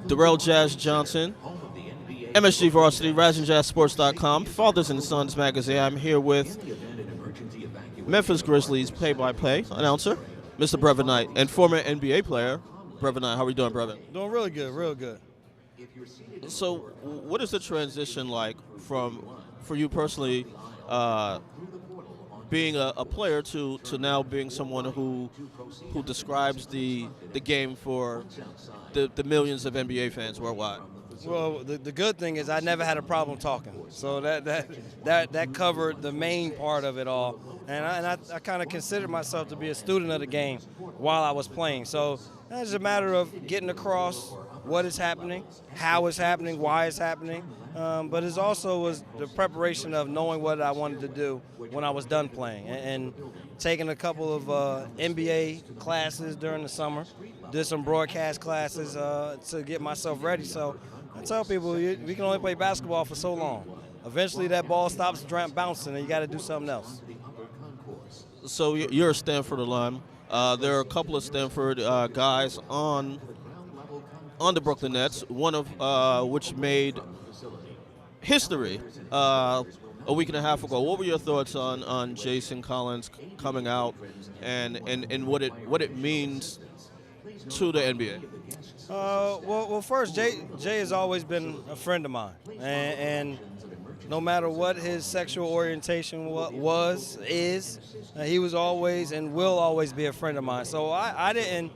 Derrel Jazz Johnson, MSG Varsity, RazzandJazzSports.com, Fathers and Sons magazine. I'm here with Memphis Grizzlies play-by-play announcer, Mr. Brevin Knight, and former NBA player, Brevin Knight. How are you doing, Brevin? Doing really good, real good. So, what is the transition like for you personally, being a player to now being someone who describes the game for the millions of NBA fans worldwide? Well, the good thing is I never had a problem talking, so that covered the main part of it all. And I kind of considered myself to be a student of the game while I was playing. So it's a matter of getting across what is happening, how it's happening, why it's happening. But it also was the preparation of knowing what I wanted to do when I was done playing, and taking a couple of NBA classes during the summer, did some broadcast classes to get myself ready. So I tell people we can only play basketball for so long. Eventually that ball stops bouncing and you got to do something else. So you're a Stanford alum. There are a couple of Stanford guys on the Brooklyn Nets, one of which made history a week and a half ago. What were your thoughts on Jason Collins coming out and what it means to the NBA? Well, first, Jay has always been a friend of mine, and no matter what his sexual orientation is, he was always and will always be a friend of mine. So I didn't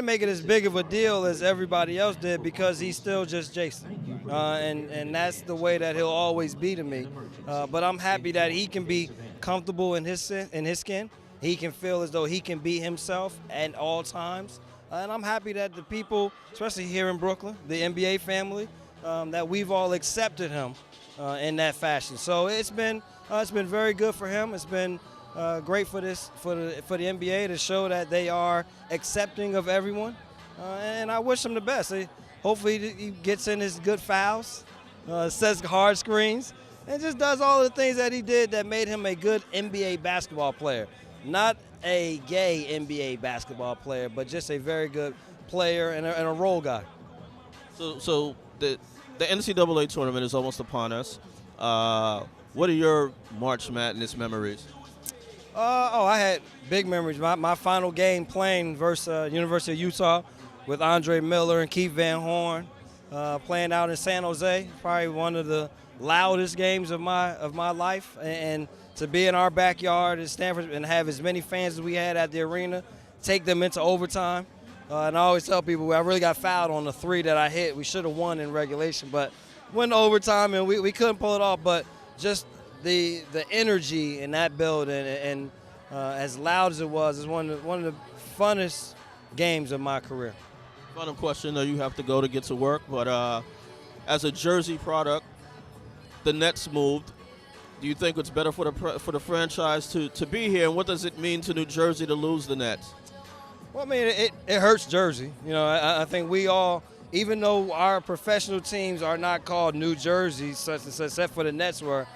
make it as big of a deal as everybody else did, because he's still just Jason, and that's the way that he'll always be to me. But I'm happy that he can be comfortable in his skin. He can feel as though he can be himself at all times. And I'm happy that the people, especially here in Brooklyn, the NBA family, that we've all accepted him in that fashion. So it's been very good for him. It's been great for the NBA to show that they are accepting of everyone. And I wish him the best. Hopefully he gets in his good fouls, sets hard screens, and just does all the things that he did that made him a good NBA basketball player. Not a gay NBA basketball player, but just a very good player and a role guy. So the NCAA tournament is almost upon us. What are your March Madness memories? I had big memories. My final game playing versus University of Utah with Andre Miller and Keith Van Horn, playing out in San Jose, probably one of the loudest games of my life, and to be in our backyard at Stanford and have as many fans as we had at the arena, take them into overtime. And I always tell people I really got fouled on the three that I hit. We should have won in regulation, but went to overtime and we couldn't pull it off. But just the energy in that building and as loud as it was, is one of the funnest games of my career. Final question, you have to go to get to work, but as a Jersey product, the Nets moved. Do you think it's better for the franchise to be here, and what does it mean to New Jersey to lose the Nets? Well, I mean, it hurts Jersey. You know, I think we all, even though our professional teams are not called New Jersey, such except for the Nets were,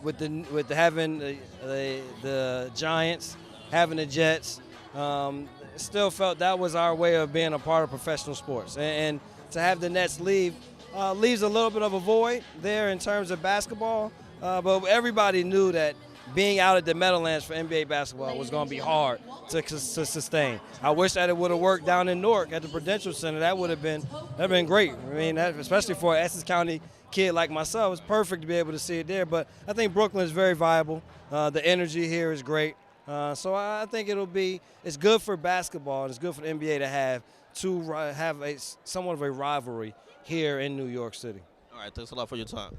with having the Giants, having the Jets, still felt that was our way of being a part of professional sports, and to have the Nets leave leaves a little bit of a void there in terms of basketball. But everybody knew that being out at the Meadowlands for NBA basketball was going to be hard to sustain. I wish that it would have worked down in Newark at the Prudential Center. That would have been great. I mean, especially for an Essex County kid like myself, it's perfect to be able to see it there. But I think Brooklyn is very viable. The energy here is great. So I think it's good for basketball and it's good for the NBA to have somewhat of a rivalry here in New York City. All right, thanks a lot for your time.